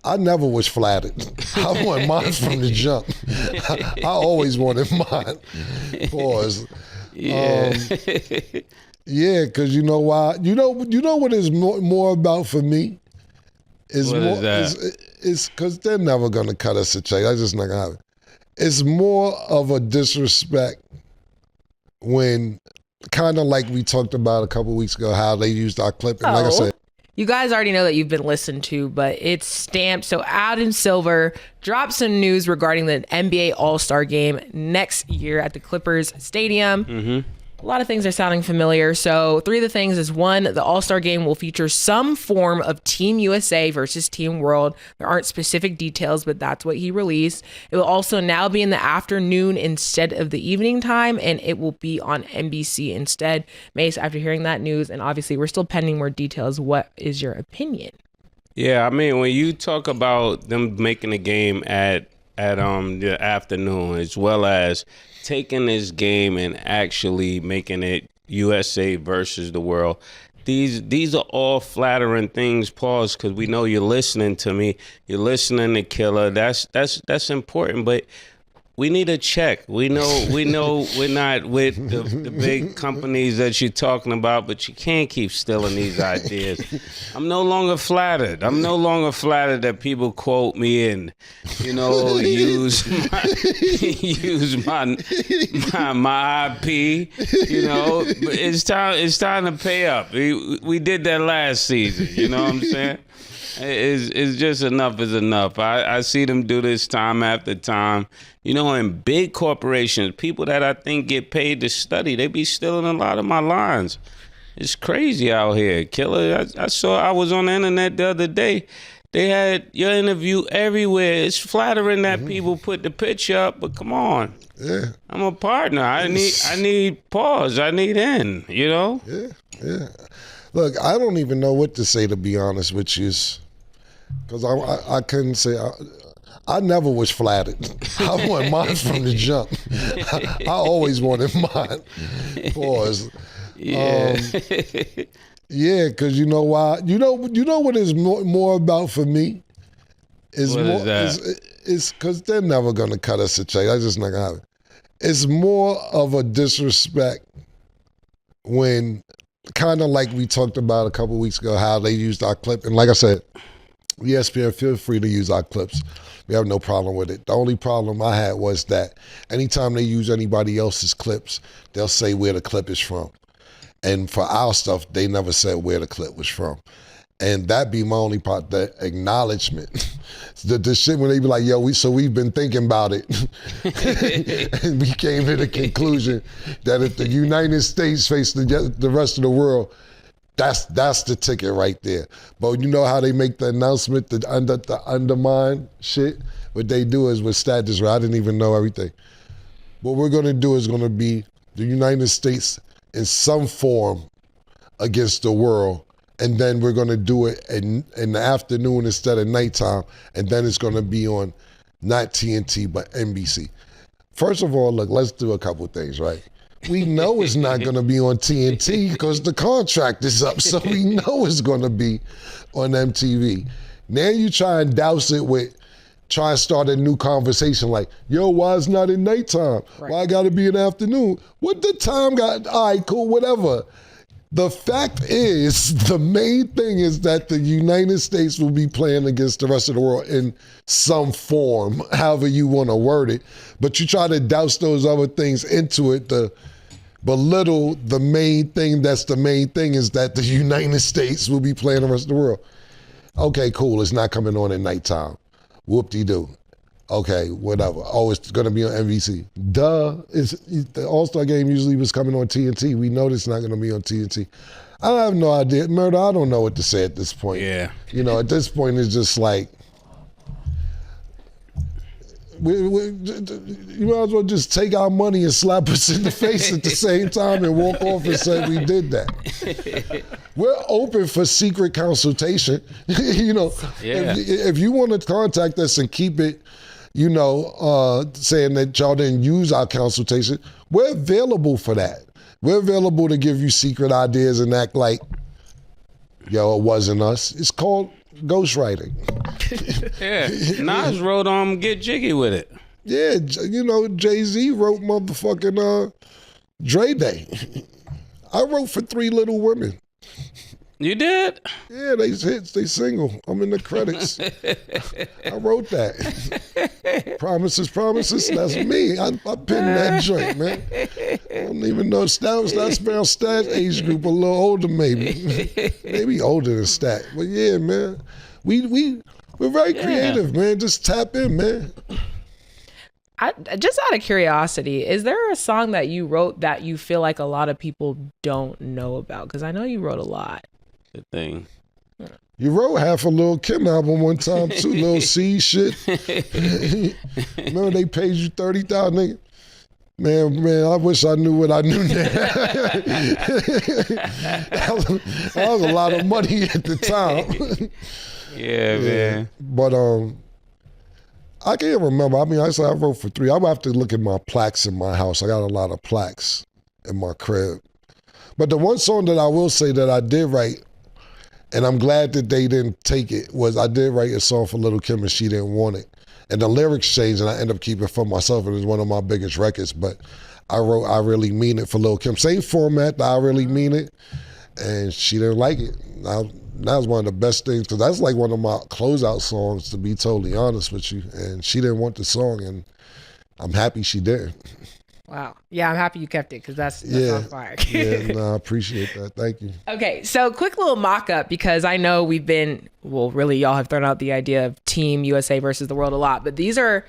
I never was flattered. I want mine from the jump. I always wanted mine. Pause. Yeah. Yeah, because you know why? You know what is more about for me? What is that? It's because they're never going to cut us a check. That's just not going to happen. It's more of a disrespect when, kind of like we talked about a couple weeks ago, how they used our clip. And like I said, you guys already know that you've been listened to, but it's stamped. So Adam Silver dropped some news regarding the NBA All-Star Game next year at the Clippers Stadium. Mm-hmm. A lot of things are sounding familiar. So 3 of the things is 1, the All-Star Game will feature some form of Team USA versus Team World. There aren't specific details, but that's what he released. It will also now be in the afternoon instead of the evening time, and it will be on NBC instead. Mase, after hearing that news, and obviously we're still pending more details, what is your opinion? Yeah, I mean, when you talk about them making a game at the afternoon, as well as taking this game and actually making it USA versus the world, these are all flattering things, pause, because we know you're listening to me, you're listening to Killer. That's important, but we need a check. We know we're not with the big companies that you're talking about, but you can't keep stealing these ideas. I'm no longer flattered. I'm no longer flattered that people quote me and, use my IP. But it's time to pay up. We did that last season. You know what I'm saying? It's just enough is enough. I see them do this time after time. In big corporations, people that I think get paid to study, they be stealing a lot of my lines. It's crazy out here. Killer, I was on the internet the other day. They had your interview everywhere. It's flattering that people put the picture up, but come on. Yeah. I'm a partner. I need pause. I need in, Yeah. Look, I don't even know what to say, to be honest with you, because I couldn't say. I never was flattered. I want mine from the jump. I always wanted mine. Pause. Yeah. Yeah, because you know why? You know what is more about for me? What is that? It's because they're never going to cut us a check. That's just not going to happen. It's more of a disrespect when, kind of like we talked about a couple weeks ago, how they used our clip. And like I said, ESPN, feel free to use our clips. We have no problem with it. The only problem I had was that anytime they use anybody else's clips, they'll say where the clip is from. And for our stuff, they never said where the clip was from. And that be my only part, the acknowledgement. the shit when they be like, yo, we've been thinking about it. And we came to the conclusion that if the United States face the rest of the world, that's the ticket right there. But you know how they make the announcement, the undermine shit? What they do is with status, right? I didn't even know everything. What we're going to do is going to be the United States in some form against the world. And then we're going to do it in the afternoon instead of nighttime. And then it's going to be on not TNT, but NBC. First of all, look, let's do a couple things, right? We know it's not going to be on TNT because the contract is up. So we know it's going to be on MTV. Now you try and douse it with, try and start a new conversation like, yo, why it's not in nighttime? Right. Why I got to be in the afternoon? What the time got? All right, cool, whatever. The fact is, the main thing is that the United States will be playing against the rest of the world in some form, however you want to word it. But you try to douse those other things into it, to belittle the main thing that's the main thing is that the United States will be playing the rest of the world. Okay, cool, it's not coming on at nighttime. Whoop-de-doo. Okay, whatever. Oh, it's going to be on NBC. Duh. The All-Star Game usually was coming on TNT. We know it's not going to be on TNT. I have no idea. Murder, I don't know what to say at this point. Yeah. At this point, it's just like, you might as well just take our money and slap us in the face at the same time and walk off and say we did that. We're open for secret consultation. If you want to contact us and keep it, saying that y'all didn't use our consultation, we're available for that. We're available to give you secret ideas and act like, yo, it wasn't us. It's called ghostwriting. Yeah, Nas wrote Get Jiggy With It. Yeah, you know, Jay-Z wrote motherfucking Dre Day. I wrote for 3 Little Women. You did? Yeah, they hits, they single. I'm in the credits. I wrote that. Promises, that's me. I pinned that joint, man. I don't even know Stat spelled age group a little older, maybe. Maybe older than Stat. But yeah, man. We're very creative, man. Just tap in, man. Just out of curiosity, is there a song that you wrote that you feel like a lot of people don't know about? Because I know you wrote a lot. The thing. You wrote half a Lil Kim album one time too, Lil C shit. Remember they paid you $30,000? Man, I wish I knew what I knew now. that was a lot of money at the time. Yeah, man. But I can't remember. I mean, I said I wrote for 3. I would have to look at my plaques in my house. I got a lot of plaques in my crib. But the one song that I will say that I did write, and I'm glad that they didn't take it, was I did write a song for Little Kim and She Didn't Want It. And the lyrics changed and I ended up keeping it for myself, and it's one of my biggest records. But I wrote I Really Mean It for Little Kim. Same format, I Really Mean It. And she didn't like it. That was one of the best things, because that's like one of my closeout songs, to be totally honest with you. And she didn't want the song, and I'm happy she didn't. Wow. Yeah, I'm happy you kept it, because that's on fire. Yeah, no, I appreciate that. Thank you. Okay, so quick little mock-up, because I know really y'all have thrown out the idea of Team USA versus the world a lot, but these are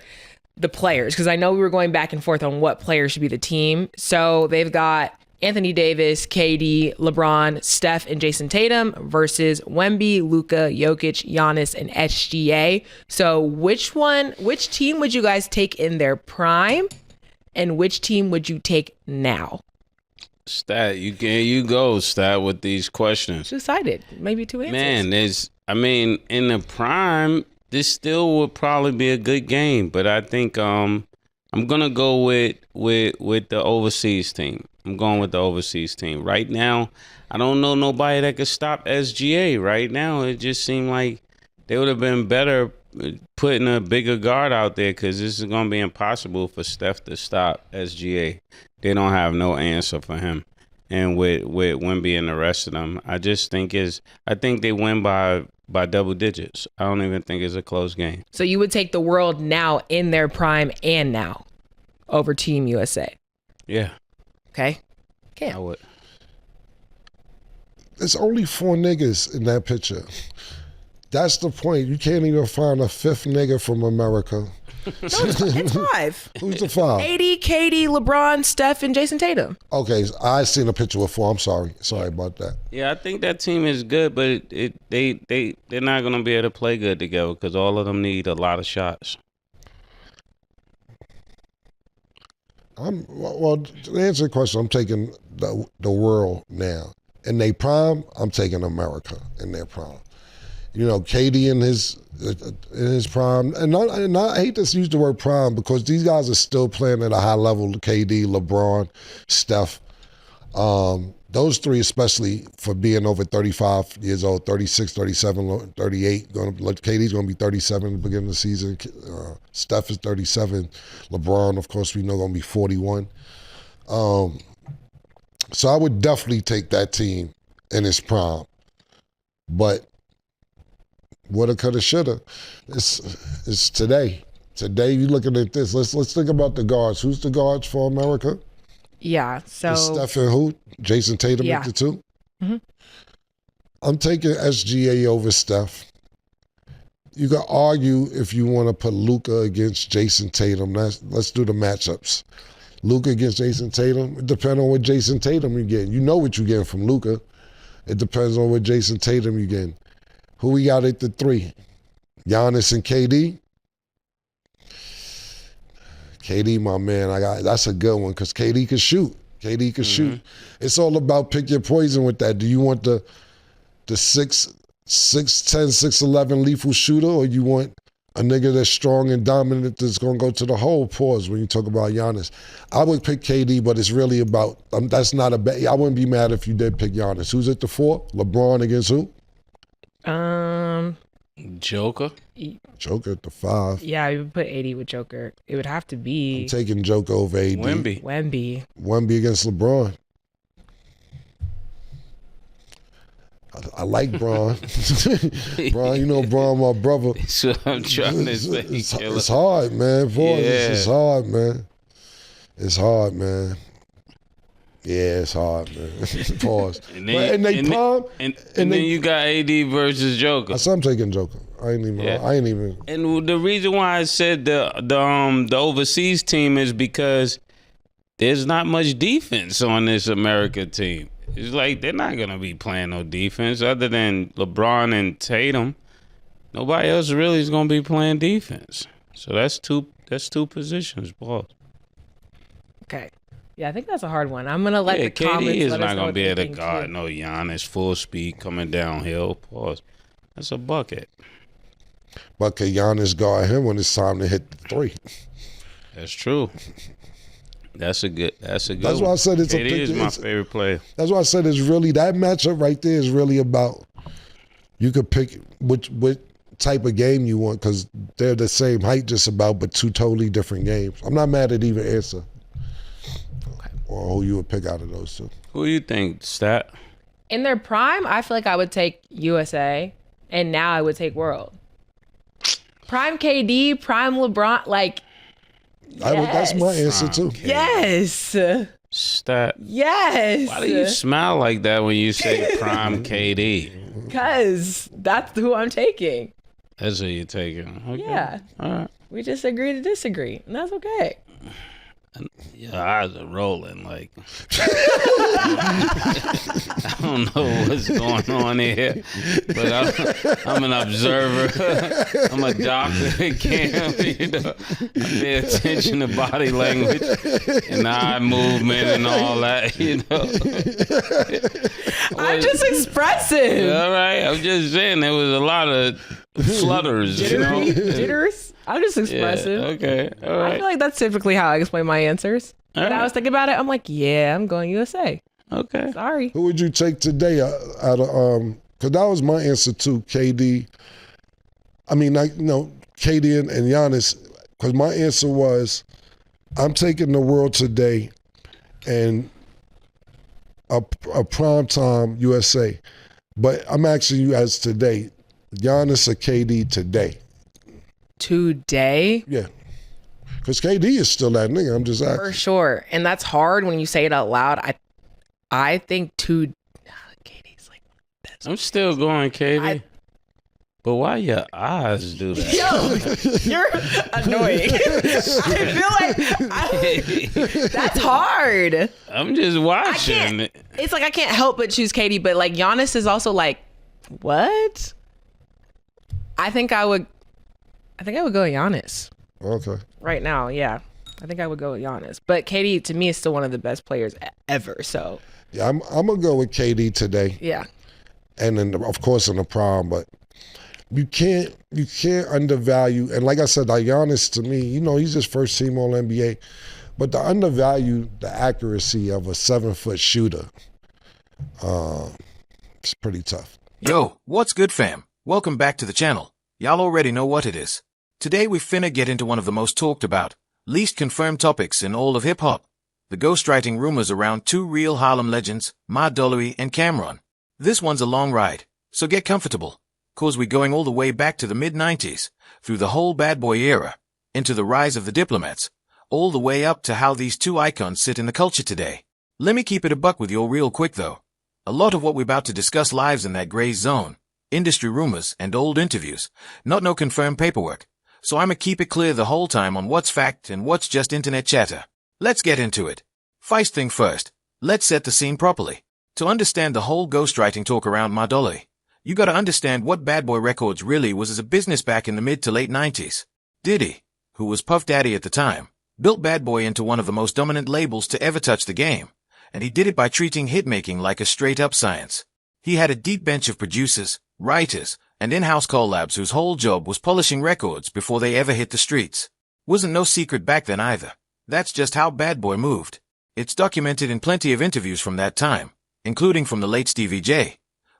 the players, because I know we were going back and forth on what players should be the team. So they've got Anthony Davis, KD, LeBron, Steph, and Jason Tatum versus Wemby, Luka, Jokic, Giannis, and SGA. So which team would you guys take in their prime? And which team would you take now? Stat, you go, Stat, with these questions. Decided. Maybe 2 answers. Man, in the prime, this still would probably be a good game, but I think I'm gonna go with the overseas team. I'm going with the overseas team. Right now, I don't know nobody that could stop SGA. Right now, it just seemed like they would have been better putting a bigger guard out there, because this is going to be impossible for Steph to stop SGA. They don't have no answer for him. And with Wemby and the rest of them, I think they win by double digits. I don't even think it's a close game. So you would take the world now in their prime and now over Team USA? Yeah. Okay. I would. There's only 4 niggas in that picture. That's the point. You can't even find a 5th nigga from America. No, it's 5. Who's the 5? AD, KD, LeBron, Steph, and Jason Tatum. Okay, I seen a picture with 4. I'm sorry. Sorry about that. Yeah, I think that team is good, but they're not going to be able to play good together, because all of them need a lot of shots. Well, to answer the question, I'm taking the world now. In their prime, I'm taking America in their prime. You know, KD in his prime, and I hate to use the word prime, because these guys are still playing at a high level. KD, LeBron, Steph, those 3 especially, for being over 35 years old, 36, 37, 38. KD's going to be 37 at the beginning of the season. Steph is 37. LeBron, of course, we know going to be 41. So I would definitely take that team in its prime, but woulda, coulda, shoulda. It's today. Today, you looking at this. Let's think about the guards. Who's the guards for America? Yeah. So it's Steph and who? Jason Tatum at the 2. Mm-hmm. I'm taking SGA over Steph. You can argue if you want to put Luka against Jason Tatum. Let's do the matchups. Luka against Jason Tatum. It depends on what Jason Tatum you're getting. You know what you're getting from Luka. It depends on what Jason Tatum you're getting. Who we got at the 3? Giannis and KD? KD, my man, that's a good one, because KD can shoot. KD can shoot. It's all about pick your poison with that. Do you want the 6'10", 6'11" lethal shooter, or you want a nigga that's strong and dominant that's going to go to the hole? Pause when you talk about Giannis. I would pick KD, but it's really about, that's not a bet. I wouldn't be mad if you did pick Giannis. Who's at the 4? LeBron against who? Joker. Joker at the 5. Yeah, we would put AD with Joker. It would have to be I'm taking Joker over AD. Wemby. Wemby against LeBron. I like Bron. Bron, you know Bron, my brother. That's what I'm trying to say. It's hard, man. Boy, it's hard, man. It's hard, man. Yeah, it's hard, man. Pause. And then you got AD versus Joker. I'm taking Joker. I ain't even. And the reason why I said the overseas team is because there's not much defense on this America team. It's like they're not gonna be playing no defense other than LeBron and Tatum. Nobody else really is gonna be playing defense. So that's two positions, Paul. Okay. Yeah, I think that's a hard one. I'm gonna let the comments. KD is let us not know gonna what be they able to think, guard too. no Giannis full speed coming downhill. Pause. That's a bucket. But can Giannis guard him when it's time to hit the 3? That's true. That's a good. That's why I said it's KD is my favorite player. That's why I said it's really, that matchup right there is really about, you could pick which type of game you want because they're the same height just about, but 2 totally different games. I'm not mad at either answer. Or who you would pick out of those 2. Who do you think, Stat? In their prime, I feel like I would take USA, and now I would take World. Prime KD, prime LeBron, like. That's my answer too. Yes. Stat. Yes. Why do you smile like that when you say prime KD? Because that's who I'm taking. That's who you're taking. Okay. Yeah. All right. We just agree to disagree, and that's okay. Your eyes are rolling like I don't know what's going on here, but I'm an observer. I'm a doctor, Cam. You know, I pay attention to body language and eye movement and all that. You know, I'm just expressive. all right. I'm just saying there was a lot of flutters. You know, Jitters. I'm just expressive. Yeah, okay, all right. I feel like that's typically how I explain my answers. When I was thinking about it, I'm like, yeah, I'm going USA. Okay. Sorry. Who would you take today out of because that was my answer too, KD. I mean, KD and Giannis, because my answer was I'm taking the world today and a primetime USA. But I'm asking you as today, Giannis or KD today? Today? Yeah. Because KD is still that nigga. I'm just asking. For sure. And that's hard when you say it out loud. I think KD's like best. I'm still going KD. But why your eyes do that? Yo, you're annoying. I feel like that's hard. I'm just watching. It's like I can't help but choose KD, but like Giannis is also like, what? I think I would go with Giannis. Okay. Right now, yeah. I think I would go with Giannis. But KD, to me, is still one of the best players ever. So yeah, I'm going to go with KD today. Yeah. And then, of course, in the prime, but you can't undervalue, and like I said, Giannis to me, he's just first team All NBA, but to undervalue the accuracy of a 7-foot shooter, it's pretty tough. Yo, what's good, fam? Welcome back to the channel. Y'all already know what it is. Today we finna get into one of the most talked about, least confirmed topics in all of hip-hop. The ghostwriting rumors around 2 real Harlem legends, Mase and Cameron. This one's a long ride, so get comfortable, cause we're going all the way back to the mid-90s, through the whole bad boy era, into the rise of the diplomats, all the way up to how these 2 icons sit in the culture today. Let me keep it a buck with you real quick though. A lot of what we're about to discuss lives in that gray zone, industry rumors and old interviews, not no confirmed paperwork. So I'ma keep it clear the whole time on what's fact and what's just internet chatter. Let's get into it. First thing first, let's set the scene properly. To understand the whole ghostwriting talk around Mase, you gotta understand what Bad Boy Records really was as a business back in the mid to late 90s. Diddy, who was Puff Daddy at the time, built Bad Boy into one of the most dominant labels to ever touch the game, and he did it by treating hitmaking like a straight-up science. He had a deep bench of producers, writers, and in-house collabs whose whole job was polishing records before they ever hit the streets. Wasn't no secret back then either. That's just how Bad Boy moved. It's documented in plenty of interviews from that time, including from the late Stevie J,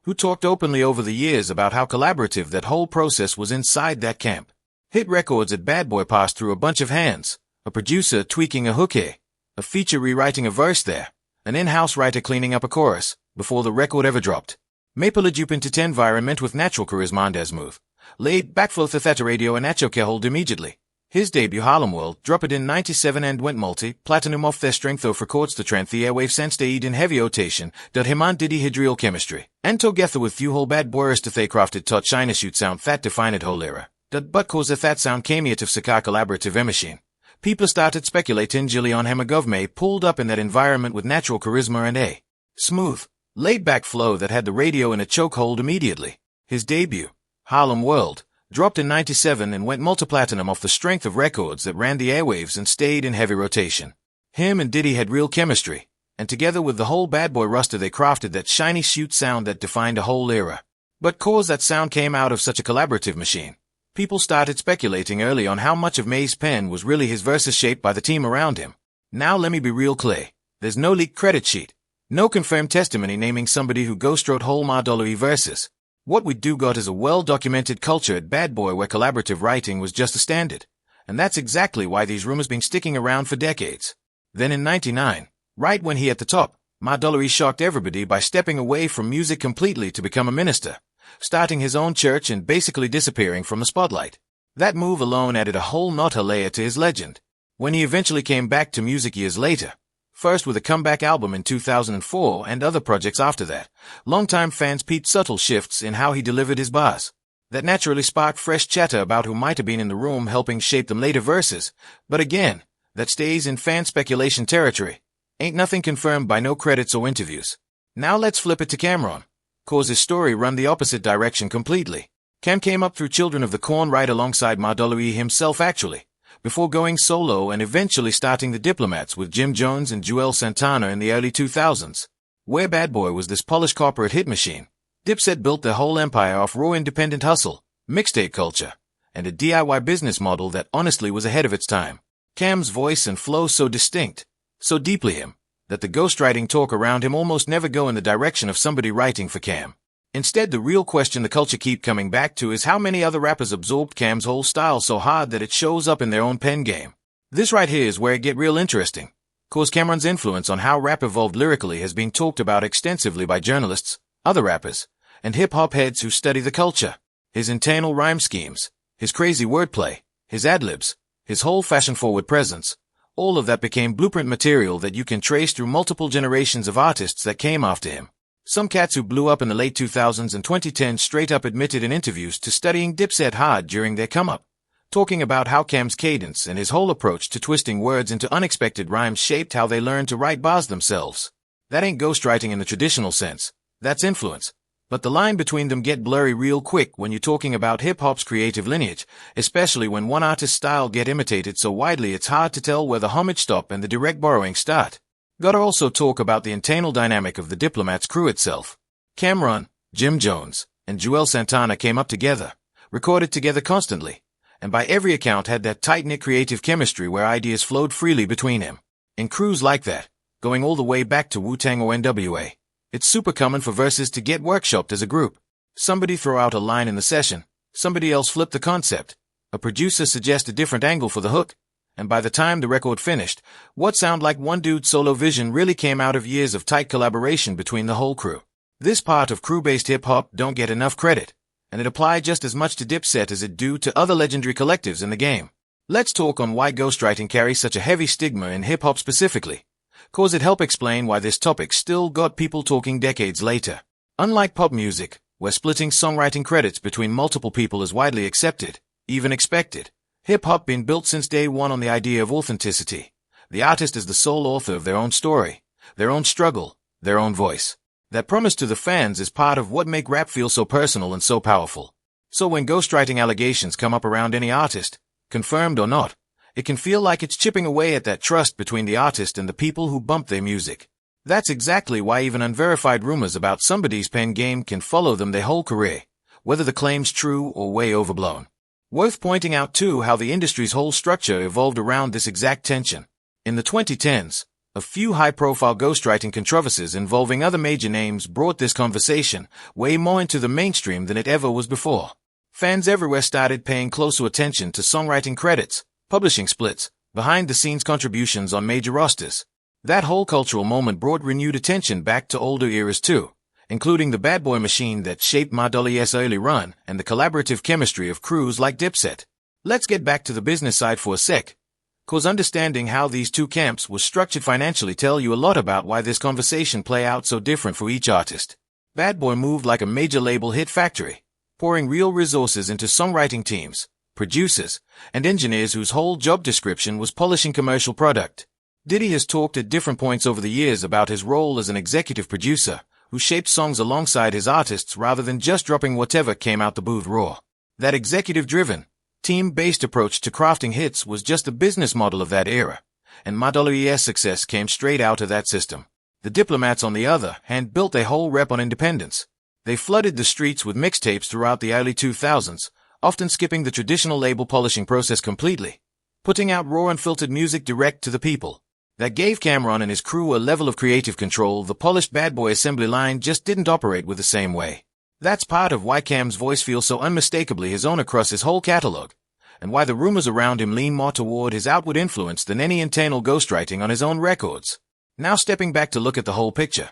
who talked openly over the years about how collaborative that whole process was inside that camp. Hit records at Bad Boy passed through a bunch of hands, a producer tweaking a hook here, a feature rewriting a verse there, an in-house writer cleaning up a chorus, before the record ever dropped. Maple Jupe into 10 environment with natural charisma and as move. Laid back flow the radio and Nacho hold immediately. His debut Harlem World dropped in 97 and went multi-platinum off their strength of records to trend the airwave sense stayed in heavy rotation, dot him on diddy hydrial chemistry. And together with few whole bad boys to they crafted tot shine shoot sound that defined whole era. That but cause that sound came yet of Saka collaborative machine. People started speculating Jillian Hemagov pulled up in that environment with natural charisma and a smooth, laid-back flow that had the radio in a chokehold immediately. His debut, Harlem World, dropped in 97 and went multi-platinum off the strength of records that ran the airwaves and stayed in heavy rotation. Him and Diddy had real chemistry, and together with the whole Bad Boy roster they crafted that shiny shoot sound that defined a whole era. But cause that sound came out of such a collaborative machine, people started speculating early on how much of Mase's pen was really his verses shaped by the team around him. Now let me be real clear. There's no leaked credit sheet, no confirmed testimony naming somebody who ghostwrote whole Mardollery verses. What we do got is a well-documented culture at Bad Boy where collaborative writing was just a standard. And that's exactly why these rumors been sticking around for decades. Then in 99, right when he at the top, Mardollery shocked everybody by stepping away from music completely to become a minister, starting his own church and basically disappearing from the spotlight. That move alone added a whole nother layer to his legend. When he eventually came back to music years later, first with a comeback album in 2004 and other projects after that, longtime fans peeped subtle shifts in how he delivered his bars. That naturally sparked fresh chatter about who might have been in the room helping shape them later verses, but again, that stays in fan speculation territory. Ain't nothing confirmed by no credits or interviews. Now let's flip it to Cameron, cause his story run the opposite direction completely. Cam came up through Children of the Corn right alongside Mardollery himself actually, before going solo and eventually starting the Diplomats with Jim Jones and Joel Santana in the early 2000s. Where Bad Boy was this polished corporate hit machine, Dipset built their whole empire off raw independent hustle, mixtape culture, and a DIY business model that honestly was ahead of its time. Cam's voice and flow so distinct, so deeply him, that the ghostwriting talk around him almost never go in the direction of somebody writing for Cam. Instead, the real question the culture keep coming back to is how many other rappers absorbed Cam's whole style so hard that it shows up in their own pen game. This right here is where it get real interesting, cause Cameron's influence on how rap evolved lyrically has been talked about extensively by journalists, other rappers, and hip-hop heads who study the culture. His internal rhyme schemes, his crazy wordplay, his ad-libs, his whole fashion-forward presence, all of that became blueprint material that you can trace through multiple generations of artists that came after him. Some cats who blew up in the late 2000s and 2010s straight up admitted in interviews to studying Dipset hard during their come-up, talking about how Cam's cadence and his whole approach to twisting words into unexpected rhymes shaped how they learned to write bars themselves. That ain't ghostwriting in the traditional sense, that's influence. But the line between them get blurry real quick when you're talking about hip-hop's creative lineage, especially when one artist's style get imitated so widely it's hard to tell where the homage stop and the direct borrowing start. Gotta also talk about the internal dynamic of the Diplomats crew itself. Cameron, Jim Jones, and Joel Santana came up together, recorded together constantly, and by every account had that tight-knit creative chemistry where ideas flowed freely between him. In crews like that, going all the way back to Wu-Tang or NWA, it's super common for verses to get workshopped as a group. Somebody throw out a line in the session, somebody else flip the concept, a producer suggests a different angle for the hook, and by the time the record finished, what sounded like one dude's solo vision really came out of years of tight collaboration between the whole crew. This part of crew-based hip-hop don't get enough credit, and it applied just as much to Dipset as it do to other legendary collectives in the game. Let's talk on why ghostwriting carries such a heavy stigma in hip-hop specifically, cause it help explain why this topic still got people talking decades later. Unlike pop music, where splitting songwriting credits between multiple people is widely accepted, even expected, hip-hop been built since day one on the idea of authenticity. The artist is the sole author of their own story, their own struggle, their own voice. That promise to the fans is part of what make rap feel so personal and so powerful. So when ghostwriting allegations come up around any artist, confirmed or not, it can feel like it's chipping away at that trust between the artist and the people who bump their music. That's exactly why even unverified rumors about somebody's pen game can follow them their whole career, whether the claim's true or way overblown. Worth pointing out too how the industry's whole structure evolved around this exact tension. In the 2010s, A few high-profile ghostwriting controversies involving other major names brought this conversation way more into the mainstream than it ever was before. Fans everywhere started paying closer attention to songwriting credits, publishing splits, behind-the-scenes contributions on major rosters. That whole cultural moment brought renewed attention back to older eras too, including the bad boy machine that shaped Madolly's early run and the collaborative chemistry of crews like Dipset. Let's get back to the business side for a sec, cause understanding how these two camps were structured financially tell you a lot about why this conversation play out so different for each artist. Bad Boy moved like a major label hit factory, pouring real resources into songwriting teams, producers, and engineers whose whole job description was polishing commercial product. Diddy has talked at different points over the years about his role as an executive producer, who shaped songs alongside his artists rather than just dropping whatever came out the booth raw. That executive-driven, team-based approach to crafting hits was just the business model of that era, and Madolly's success came straight out of that system. The Diplomats, on the other hand, built a whole rep on independence. They flooded the streets with mixtapes throughout the early 2000s, often skipping the traditional label polishing process completely, putting out raw unfiltered music direct to the people. That gave Cameron and his crew a level of creative control the polished Bad Boy assembly line just didn't operate with the same way. That's part of why Cam's voice feels so unmistakably his own across his whole catalog, and why the rumors around him lean more toward his outward influence than any internal ghostwriting on his own records. Now stepping back to look at the whole picture.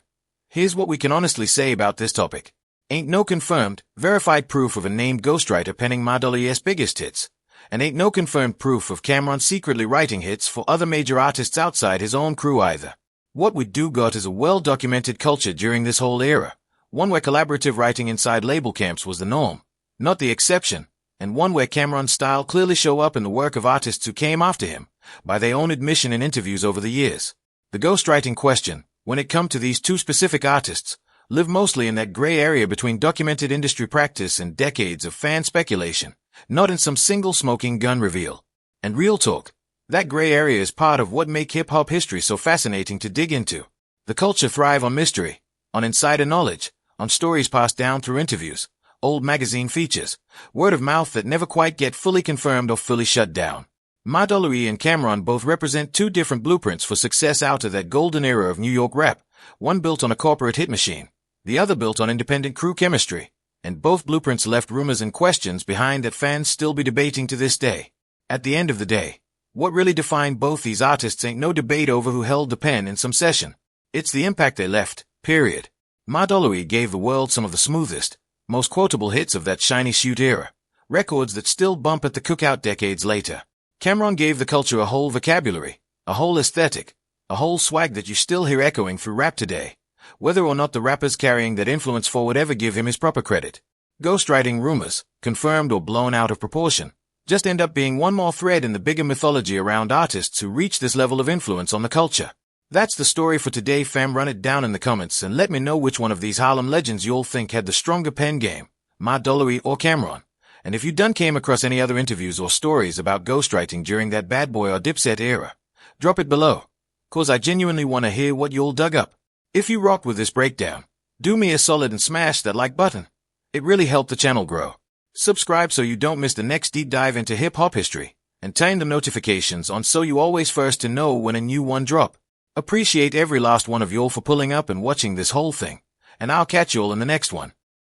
Here's what we can honestly say about this topic. Ain't no confirmed, verified proof of a named ghostwriter penning Madolly's biggest hits, and ain't no confirmed proof of Cameron secretly writing hits for other major artists outside his own crew either. What we do got is a well-documented culture during this whole era, one where collaborative writing inside label camps was the norm, not the exception, and one where Cameron's style clearly show up in the work of artists who came after him, by their own admission in interviews over the years. The ghostwriting question, when it come to these two specific artists, live mostly in that gray area between documented industry practice and decades of fan speculation, not in some single smoking gun reveal. And real talk, that gray area is part of what make hip-hop history so fascinating to dig into. The culture thrive on mystery, on insider knowledge, on stories passed down through interviews, old magazine features, word of mouth that never quite get fully confirmed or fully shut down. Madolly and Cameron both represent two different blueprints for success out of that golden era of New York rap, one built on a corporate hit machine, the other built on independent crew chemistry, and both blueprints left rumors and questions behind that fans still be debating to this day. At the end of the day, what really defined both these artists ain't no debate over who held the pen in some session. It's the impact they left, period. Madolly gave the world some of the smoothest, most quotable hits of that shiny suit era, records that still bump at the cookout decades later. Cameron gave the culture a whole vocabulary, a whole aesthetic, a whole swag that you still hear echoing through rap today, whether or not the rappers carrying that influence forward ever give him his proper credit. Ghostwriting rumors, confirmed or blown out of proportion, just end up being one more thread in the bigger mythology around artists who reach this level of influence on the culture. That's the story for today, fam. Run it down in the comments and let me know which one of these Harlem legends you'll think had the stronger pen game, Madolly or Cameron. And if you done came across any other interviews or stories about ghostwriting during that Bad Boy or Dipset era, drop it below, cause I genuinely want to hear what you'll dug up. If you rocked with this breakdown, do me a solid and smash that like button. It really helped the channel grow. Subscribe so you don't miss the next deep dive into hip-hop history, and turn the notifications on so you always first to know when a new one drop. Appreciate every last one of y'all for pulling up and watching this whole thing, and I'll catch y'all in the next one.